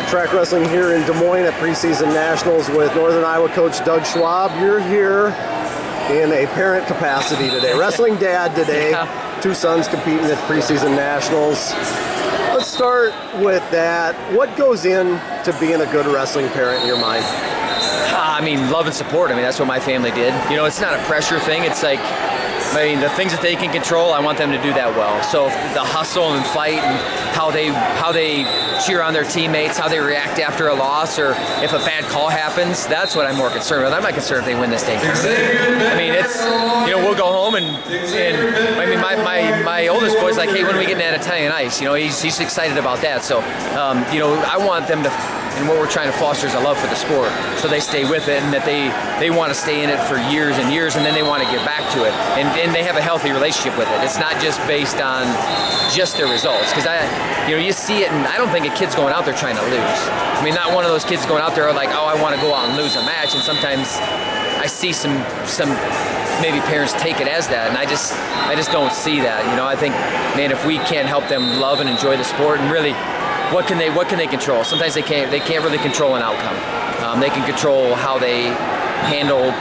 Track Wrestling here in Des Moines at preseason nationals with Northern Iowa coach Doug Schwab. You're here in a parent capacity today, wrestling dad today. Yeah. Two sons competing at preseason nationals. Let's start with that. What goes into being a good wrestling parent in your mind? I mean, love and support. I mean, that's what my family did. You know, it's not a pressure thing. It's like, I mean, the things that they can control, I want them to do that well. So the hustle and fight and how they cheer on their teammates, how they react after a loss, or if a bad call happens, that's what I'm more concerned with. I'm not concerned if they win this day. I mean, it's, you know, we'll go home and I mean, my oldest boy's like, hey, when are we getting that Italian ice? You know, he's excited about that. So, you know, I want them to, and what we're trying to foster is a love for the sport, so they stay with it and that they want to stay in it for years and years, and then they want to get back to it, and they have a healthy relationship with it. It's not just based on just their results, because you know, you see it, and I don't think a kid's going out there trying to lose. I mean, not one of those kids going out there like, oh, I want to go out and lose a match, and sometimes I see some maybe parents take it as that, and I just don't see that. You know, I think, man, if we can't help them love and enjoy the sport, and really, what can they control? Sometimes they can't really control an outcome. They can control how they handle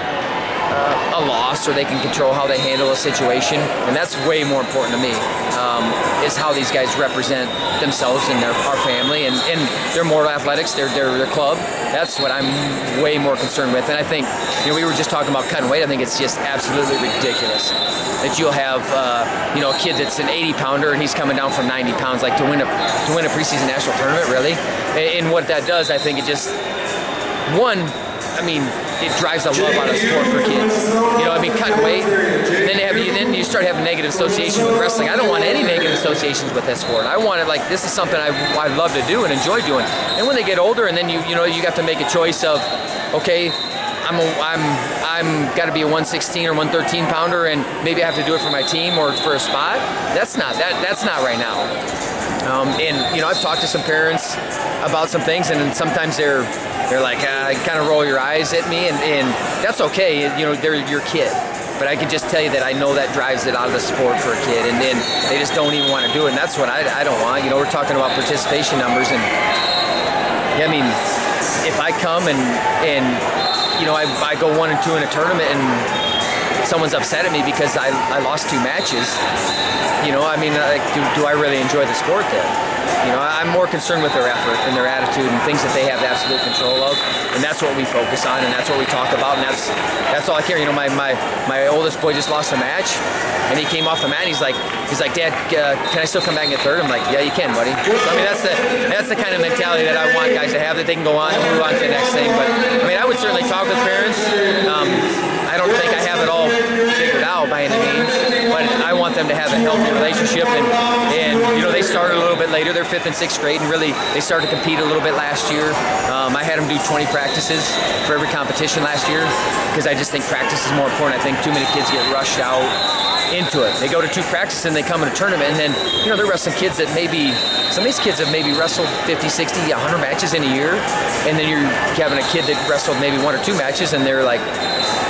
a loss, or they can control how they handle a situation, and that's way more important to me, is how these guys represent themselves and our family and their Mortal Athletics, their club. That's what I'm way more concerned with. And I think, you know, we were just talking about cutting weight. I think it's just absolutely ridiculous that you'll have you know, a kid that's an 80-pounder and he's coming down from 90 pounds, like to win a preseason national tournament, really. And what that does, I think it just, one, I mean, it drives a love out of sport for kids. You know, I mean, cutting weight, and then you start having negative associations with wrestling. I don't want any negative associations with this sport. I want it like, this is something I love to do and enjoy doing. And when they get older, and then you know, you have to make a choice of, okay, I'm got to be a 116 or 113 pounder, and maybe I have to do it for my team or for a spot. That's not right now. And you know, I've talked to some parents about some things, and then sometimes they're like, kind of roll your eyes at me, and that's okay. You know, they're your kid. But I can just tell you that I know that drives it out of the sport for a kid, and then they just don't even want to do it, and that's what I don't want. You know, we're talking about participation numbers, and yeah, I mean, if I come and you know, I go 1 and 2 in a tournament, and someone's upset at me because I lost 2 matches, you know, I mean, do I really enjoy the sport then? You know, I'm more concerned with their effort and their attitude and things that they have absolute control of, and that's what we focus on, and that's what we talk about, and that's all I care. You know, my oldest boy just lost a match, and he came off the mat, and he's like, Dad, can I still come back and get third? I'm like, yeah, you can, buddy. So, I mean, that's the kind of mentality that I want guys to have, that they can go on and move on to the next thing. But I mean, I would certainly talk with parents. I don't think I have it all figured out by any means, but I want them to have a healthy relationship, and you know, they started a little bit later. They're 5th and 6th grade, and really they started to compete a little bit last year. I had them do 20 practices for every competition last year, because I just think practice is more important. I think too many kids get rushed out into it. They go to 2 practices and they come in a tournament, and then, you know, they're wrestling kids that maybe, some of these kids have maybe wrestled 50, 60, 100 matches in a year, and then you're having a kid that wrestled maybe 1 or 2 matches, and they're like,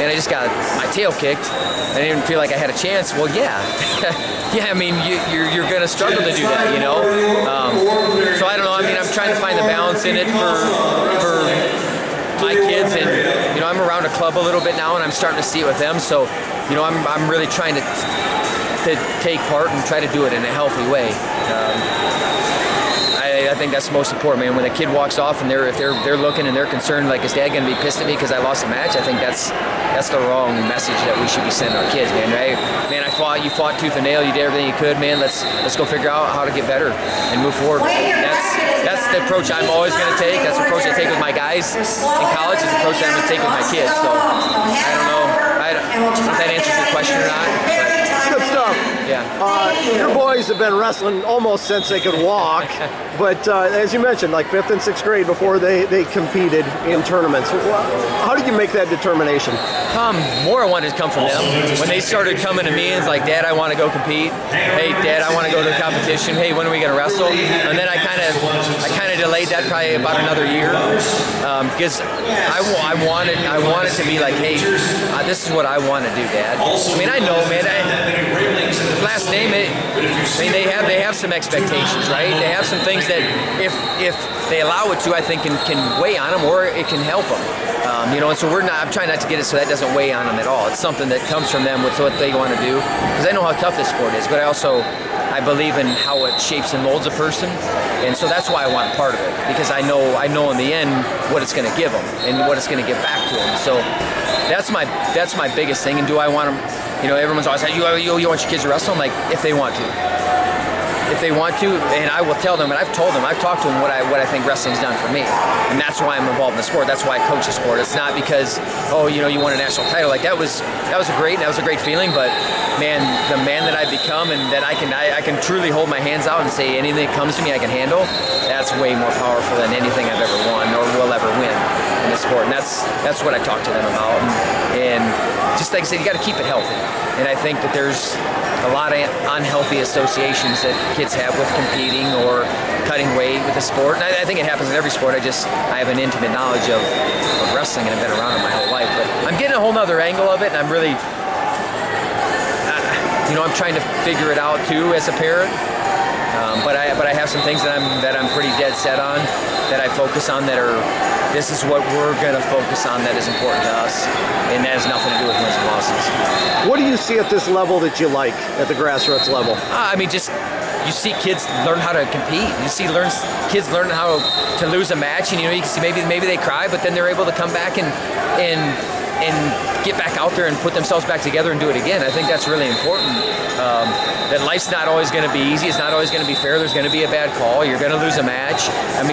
man, I just got my tail kicked. I didn't feel like I had a chance. Well, yeah. Yeah, I mean, you're going to struggle to do that, you know? So I don't know. I mean, I'm trying to find the balance in it for my kids, and, you know, I'm around a club a little bit now, and I'm starting to see it with them. So, you know, I'm really trying to take part and try to do it in a healthy way. I think that's most important, man. When a kid walks off and if they're looking and they're concerned, like, is Dad going to be pissed at me because I lost a match? I think that's the wrong message that we should be sending our kids, man. Right? Man, you fought tooth and nail, you did everything you could, man. Let's go figure out how to get better and move forward. That's the approach I'm always going to take. That's the approach I take with my guys in college. It's the approach that I'm going to take with my kids. So I don't know. I don't know if that answers your question or not. Good stuff. Yeah. Your boys have been wrestling almost since they could walk, but as you mentioned, like 5th and 6th grade before they competed in tournaments. How did you make that determination? More I wanted to come from them. When they started coming to me and it's like, Dad, I want to go compete. Hey, Dad, I want to go to a competition. Hey, when are we going to wrestle? And then I kind of delayed that probably about another year. because I want it to be like, hey, this is what I want to do, Dad. I mean, I know, man. Last name, they have some expectations, right? They have some things that if they allow it to, I think can weigh on them, or it can help them. And so I'm trying not to get it so that doesn't weigh on them at all. It's something that comes from them with what they want to do, because I know how tough this sport is, but I believe in how it shapes and molds a person, and so that's why I want part of it, because I know in the end what it's going to give them and what it's going to give back to them. So that's my biggest thing. And do I want them? Everyone's always like, you want your kids to wrestle? I'm like, if they want to. If they want to, and I will tell them, and I've talked to them what I think wrestling's done for me, and that's why I'm involved in the sport. That's why I coach the sport. It's not because, you won a national title. Like that was a great feeling, but man, the man that I've become, and that I can truly hold my hands out and say anything that comes to me I can handle. That's way more powerful than anything I've ever won or will ever win in the sport, and that's what I talk to them about. And just like I said, you got to keep it healthy, and I think that there's a lot of unhealthy associations that kids have with competing or cutting weight with the sport. And I think it happens in every sport. I have an intimate knowledge of wrestling, and I've been around it my whole life. But I'm getting a whole nother angle of it, and I'm really, I'm trying to figure it out too as a parent. But I have some things that I'm pretty dead set on, that I focus on, this is what we're going to focus on that is important to us, and that has nothing to do with wins and losses. What do you see at this level that you like, at the grassroots level? You see kids learn how to compete. You see kids learn how to lose a match, and you can see maybe they cry, but then they're able to come back and get back out there and put themselves back together and do it again. I think that's really important. That life's not always going to be easy. It's not always going to be fair. There's going to be a bad call. You're going to lose a match.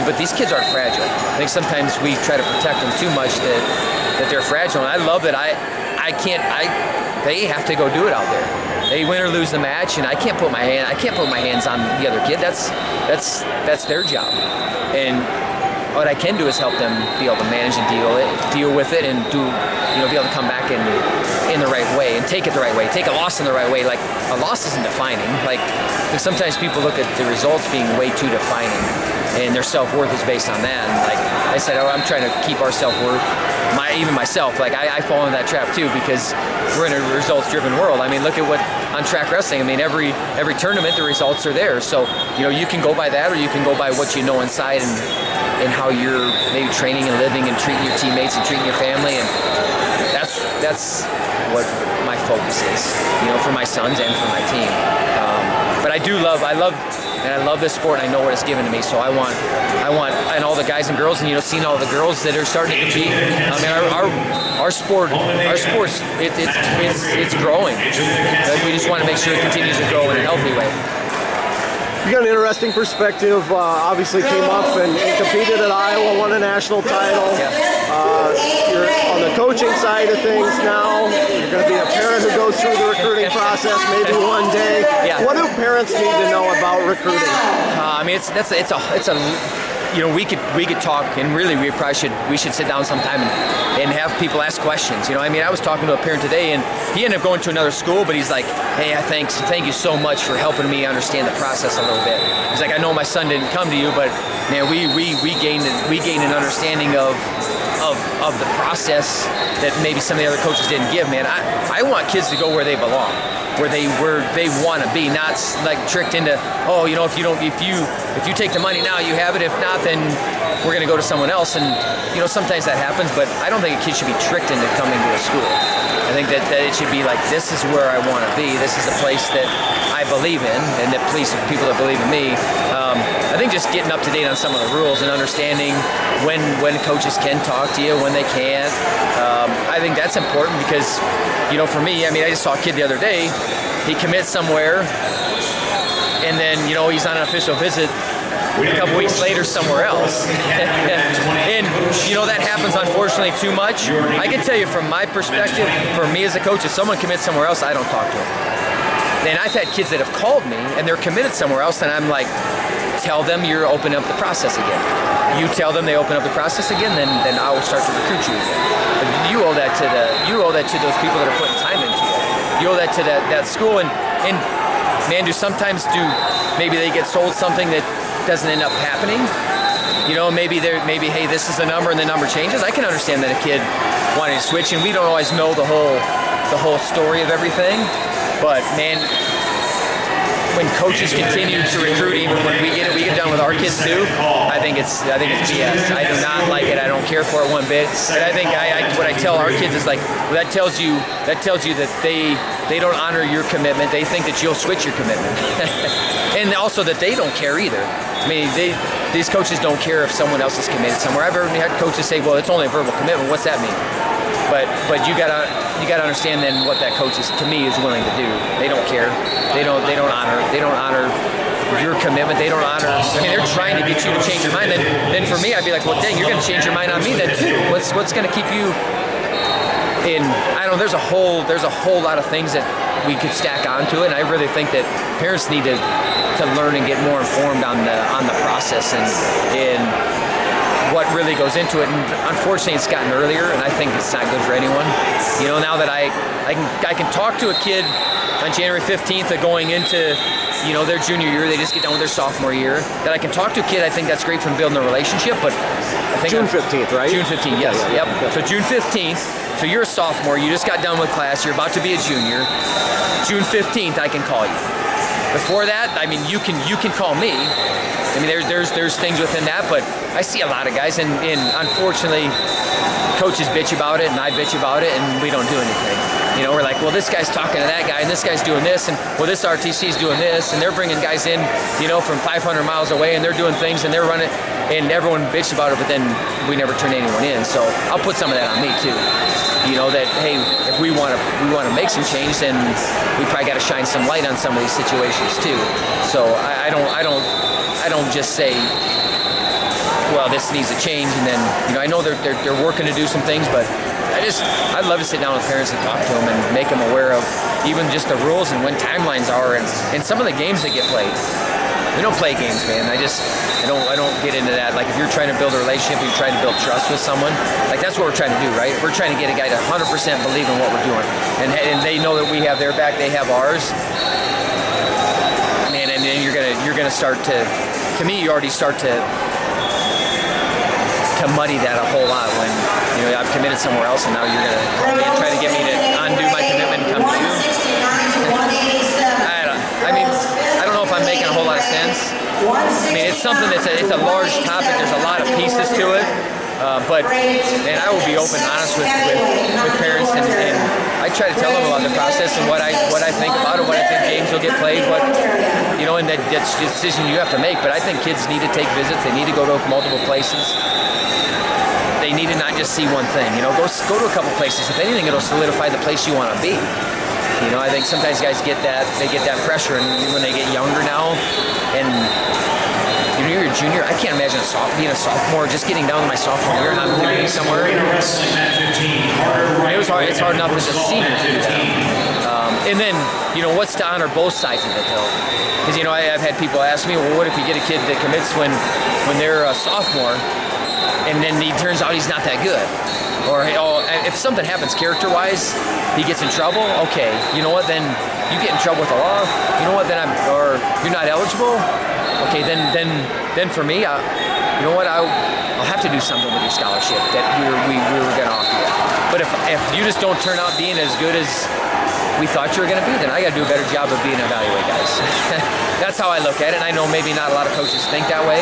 But these kids are fragile. I think sometimes we try to protect them too much that they're fragile. And I love that they have to go do it out there. They win or lose the match, and I can't put my hands on the other kid. That's their job. And what I can do is help them be able to manage and deal with it, and be able to come back in the right way and take it the right way, take a loss in the right way. Like, a loss isn't defining. Like sometimes people look at the results being way too defining, and their self-worth is based on that. And like I said, I'm trying to keep our self-worth, even myself. Like I fall into that trap too, because we're in a results-driven world. Look at what on track wrestling. Every tournament the results are there. So you can go by that, or you can go by what you know inside and how you're maybe training and living and treating your teammates and treating your family. And that's what my focus is, for my sons and for my team. But I love this sport, and I know what it's given to me. So I want, and all the guys and girls, and seeing all the girls that are starting to compete. Our sports, it's growing. We just want to make sure it continues to grow in a healthy way. You got an interesting perspective. Obviously came up and competed at Iowa, won a national title. You're on the coaching side of things now. You're going to be a parent who goes through the recruiting process maybe one day. Yeah. What do parents need to know about recruiting? We could talk, and really we should sit down sometime and have people ask questions. I was talking to a parent today, and he ended up going to another school, but he's like, hey, thank you so much for helping me understand the process a little bit. He's like, I know my son didn't come to you, but man, we gained an understanding of the process that maybe some of the other coaches didn't give. Man, I want kids to go where they belong, where they want to be, not like tricked into, if you take the money now, you have it. If not, then we're going to go to someone else. And sometimes that happens, but I don't think a kid should be tricked into coming to a school. I think that it should be like, this is where I want to be. This is a place that I believe in, and that people that believe in me. I think just getting up to date on some of the rules and understanding when coaches can talk to you, when they can't. I think that's important because, for me, I just saw a kid the other day. He commits somewhere, and then, he's on an official visit a couple weeks later somewhere else. And, that happens, unfortunately, too much. I can tell you from my perspective, for me as a coach, if someone commits somewhere else, I don't talk to them. And I've had kids that have called me, and they're committed somewhere else, and I'm like, tell them you're opening up the process again. You tell them they open up the process again, then I will start to recruit you again. But you owe that to those people that are putting time into it. You owe that to that school, and man, maybe they get sold something that doesn't end up happening. you know, maybe hey, this is the number and the number changes. I can understand that a kid wanting to switch, and we don't always know the whole story of everything. But man, when coaches continue to recruit, even when we get done with our kids too, I think it's BS. I do not like it. I don't care for it one bit. And I think what I tell our kids is like, well, that tells you that they don't honor your commitment. They think that you'll switch your commitment, and also that they don't care either. I mean, these coaches don't care if someone else is committed somewhere. I've had coaches say, well, it's only a verbal commitment. What's that mean? But you gotta understand then what that coach is, to me, is willing to do. They don't care. They don't honor your commitment. They don't honor. I mean, they're trying to get you to change your mind. Then for me, I'd be like, well, dang, you're gonna change your mind on me then too. What's gonna keep you in? I don't know. There's a whole lot of things that we could stack onto it, and I really think that parents need to learn and get more informed on the process and what really goes into it. And unfortunately, it's gotten earlier, and I think it's not good for anyone. You know, now that I can talk to a kid on January 15th going into, you know, their junior year, they just get done with their sophomore year, that I can talk to a kid, I think that's great from building a relationship. But I think June 15th, right? June 15th, yes. Yeah. Yep. So June 15th, so you're a sophomore, you just got done with class, you're about to be a junior. June 15th, I can call you. Before that, I mean, you can call me. I mean, there's things within that, but I see a lot of guys, and unfortunately, coaches bitch about it, and I bitch about it, and we don't do anything. You know, we're like, well, this guy's talking to that guy, and this guy's doing this, and well, this RTC's doing this, and they're bringing guys in, you know, from 500 miles away, and they're doing things, and they're running, and everyone bitches about it, but then we never turn anyone in. So I'll put some of that on me too. You know, that hey, if we want to make some change, then we probably got to shine some light on some of these situations too. So I don't just say, well, this needs to change, and then, you know, I know they're working to do some things, but I'd love to sit down with parents and talk to them and make them aware of even just the rules and when timelines are, and some of the games that get played. We don't play games, man. I don't get into that. Like, if you're trying to build a relationship, you're trying to build trust with someone, like, that's what we're trying to do, right? We're trying to get a guy to 100% believe in what we're doing, and they know that we have their back, they have ours. Man, and then you're gonna start to me, you already start to muddy that a whole lot when, you know, I've committed somewhere else, and now you're gonna call me and try to get me to undo my commitment and come to you. I don't know if I'm making a whole lot of sense. I mean, it's something it's a large topic. There's a lot of pieces to it. But man, I will be open and honest with parents, and I try to tell them about the process and what I think about it, what I think games will get played, what, you know, and that's a decision you have to make. But I think kids need to take visits. They need to go to multiple places. They need to not just see one thing. You know, go to a couple places. If anything, it'll solidify the place you want to be. You know, I think sometimes guys get that pressure, and when they get younger now, and you know, you're a junior, I can't imagine being a sophomore, just getting down to my sophomore year, not living somewhere. It was hard. It's hard enough as a senior to do that. And then, you know, what's to honor both sides of it, though? Because, you know, I've had people ask me, well, what if you get a kid that commits when they're a sophomore, and then he turns out he's not that good? Or if something happens character-wise, he gets in trouble. Okay, you know what? Then you get in trouble with the law. You know what? Or you're not eligible. Okay, then for me, you know what? I'll have to do something with your scholarship that we were going to offer you. But if you just don't turn out being as good as we thought you were going to be, then I got to do a better job of being evaluated, guys. That's how I look at it. And I know maybe not a lot of coaches think that way.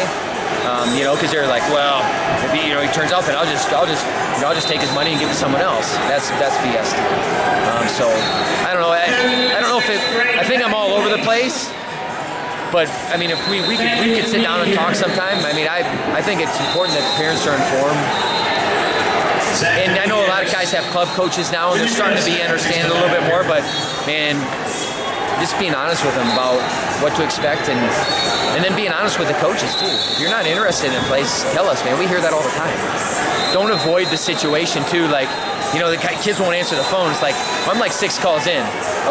You know, because they're like, well, if he turns out that I'll just take his money and give it to someone else. That's BS. So I don't know. I don't know if I think I'm all over the place. But I mean, if we could sit down and talk sometime. I mean, I think it's important that parents are informed. And I know a lot of guys have club coaches now, and they're starting to understand it a little bit more. But man, just being honest with them about what to expect, and then being honest with the coaches too. If you're not interested in a place, tell us, man. We hear that all the time. Don't avoid the situation too, like, you know, the kids won't answer the phone. It's like, well, I'm like 6 calls in.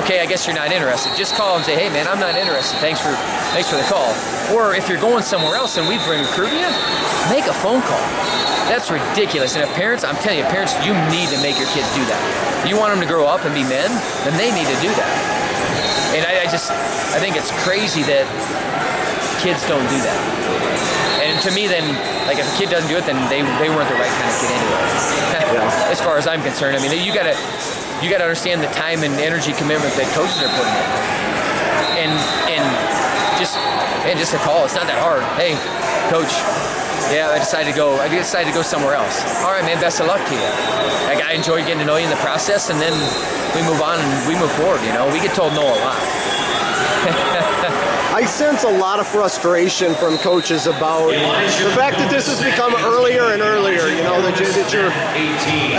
Okay, I guess you're not interested. Just call and say, hey man, I'm not interested. Thanks for the call. Or if you're going somewhere else and we bring recruiting you, make a phone call. That's ridiculous. And if parents, I'm telling you, parents, you need to make your kids do that. If you want them to grow up and be men, then they need to do that. And I think it's crazy that kids don't do that. And to me, then, like if a kid doesn't do it, then they weren't the right kind of kid anyway. Yeah. As far as I'm concerned, I mean, you gotta understand the time and energy commitment that coaches are putting in, and just a call. It's not that hard. Hey, coach. Yeah, I decided to go somewhere else. All right, man, best of luck to you. Like, I enjoyed getting to know you in the process, and then we move on and we move forward, you know. We get told no a lot. I sense a lot of frustration from coaches about the fact that this has become earlier and earlier, you know, that you're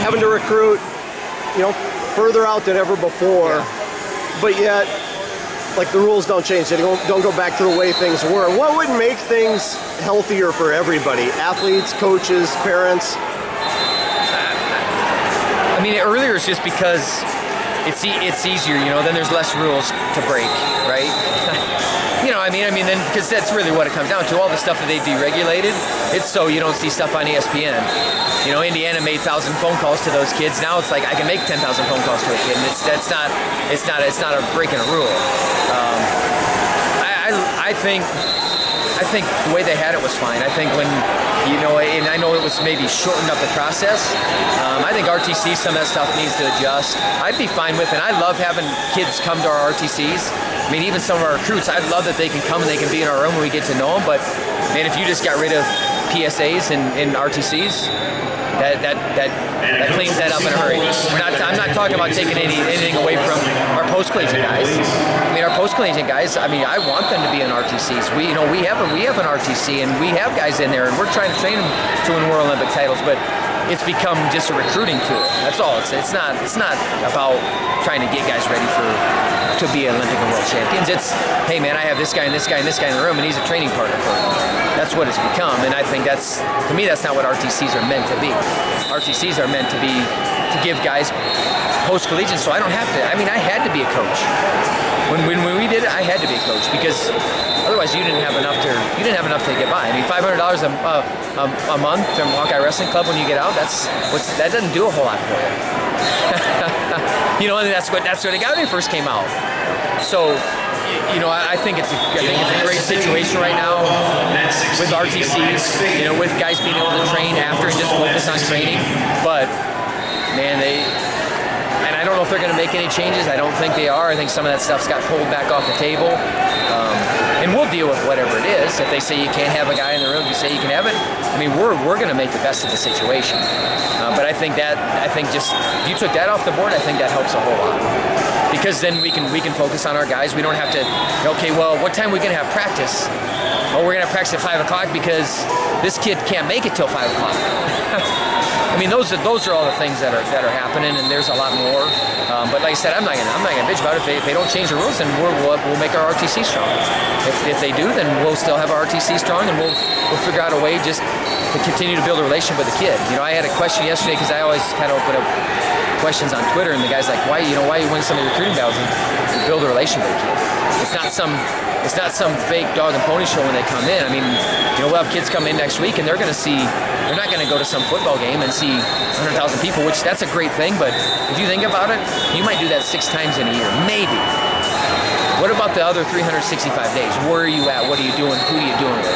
having to recruit, you know, further out than ever before, but yet, like, the rules don't change. They don't go back to the way things were. What would make things healthier for everybody? Athletes, coaches, parents? I mean, earlier is just because it's easier, you know, then there's less rules to break, right? You know, I mean, then, because that's really what it comes down to. All the stuff that they deregulated, it's so you don't see stuff on ESPN. You know, Indiana made 1,000 phone calls to those kids. Now it's like I can make 10,000 phone calls to a kid, and it's not a breaking a rule. I think the way they had it was fine. I think when, you know, and I know it was maybe shortened up the process. I think RTC, some of that stuff needs to adjust. I'd be fine with it. I love having kids come to our RTCs. I mean, even some of our recruits, I'd love that they can come and they can be in our room when we get to know them. But, man, if you just got rid of PSAs and RTCs, that cleans that up in a hurry. I'm not talking about taking anything away from our post-collegiate guys. I mean, our post-collegiate guys, I mean, I want them to be in RTCs. We have an RTC, and we have guys in there, and we're trying to train them to win World Olympic titles, but it's become just a recruiting tool. That's all. It's not about trying to get guys ready to be Olympic and world champions. It's, hey man, I have this guy and this guy and this guy in the room, and he's a training partner for me. That's what it's become, and I think to me, that's not what RTCs are meant to be. RTCs are meant to give guys post-collegiate, so I don't have to. I mean, I had to be a coach. When we did it, I had to be a coach, because otherwise you didn't have enough to get by. I mean, $500 a month from Hawkeye Wrestling Club when you get out, that doesn't do a whole lot for you. You know, and that's what it got when it first came out. So, you know, I think it's a great situation right now with RTCs. You know, with guys being able to train after and just focus on training. But man, and I don't know if they're going to make any changes. I don't think they are. I think some of that stuff's got pulled back off the table. And we'll deal with whatever it is. If they say you can't have a guy in the room, if you say you can have it, I mean, we're going to make the best of the situation. But I think just if you took that off the board, I think that helps a whole lot. Because then we can focus on our guys. We don't have to, okay, well, what time are we going to have practice? Oh, we're going to have practice at 5 o'clock because this kid can't make it till 5 o'clock. I mean, those are all the things that are happening, and there's a lot more. But like I said, I'm not gonna bitch about it. If they don't change the rules, then we'll make our RTC strong. If they do, then we'll still have our RTC strong, and we'll figure out a way just to continue to build a relationship with the kid. You know, I had a question yesterday, because I always kind of open up questions on Twitter, and the guy's like, why you win some of the recruiting battles and build a relationship with the kid. It's not some fake dog and pony show when they come in. I mean, you know, we'll have kids come in next week, and they're not going to go to some football game and see 100,000 people, which that's a great thing, but if you think about it, you might do that 6 times in a year, maybe. What about the other 365 days? Where are you at? What are you doing? Who are you doing with?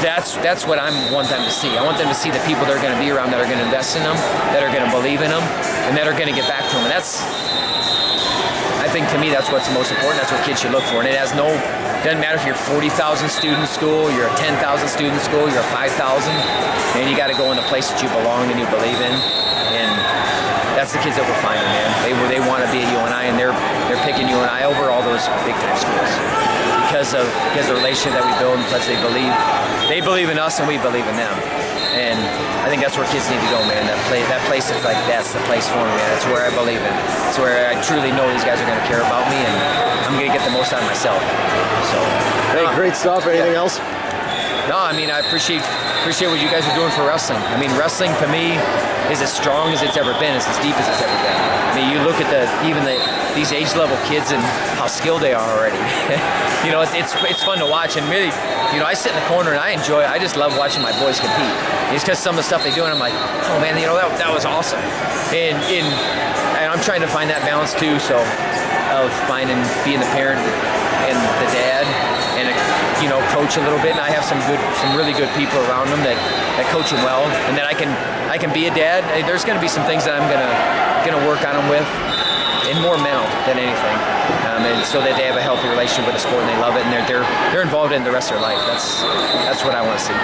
That's what I want them to see. I want them to see the people that are going to be around, that are going to invest in them, that are going to believe in them, and that are going to get back to them. And I think to me, that's what's most important. That's what kids should look for. And it doesn't matter if you're 40,000 student school, you're a 10,000 student school, you're a 5,000, and you got to go in the place that you belong and you believe in. And that's the kids that we're finding, man. They want to be at UNI, and they're picking UNI over all those big time schools because of the relationship that we build, and because they believe in us and we believe in them. And I think that's where kids need to go, man. That place is like, that's the place for me, man. That's where I believe in. It's where I truly know these guys are going to care about me, and I'm going to get the most out of myself. So, hey, great stuff. Anything else? No, I mean, I appreciate what you guys are doing for wrestling. I mean, wrestling to me is as strong as it's ever been. It's as deep as it's ever been. I mean, you look at these age level kids and how skilled they are already. You know, it's fun to watch, and really, you know, I sit in the corner and I just love watching my boys compete. It's because some of the stuff they do, and I'm like, oh man, you know, that was awesome. And I'm trying to find that balance too, so of being the parent and the dad and coach a little bit, and I have some really good people around him that coach him well, and that I can be a dad. There's going to be some things that I'm gonna work on him with, and more mental than anything, and so that they have a healthy relationship with the sport and they love it, and they're involved in it the rest of their life. That's what I want to see.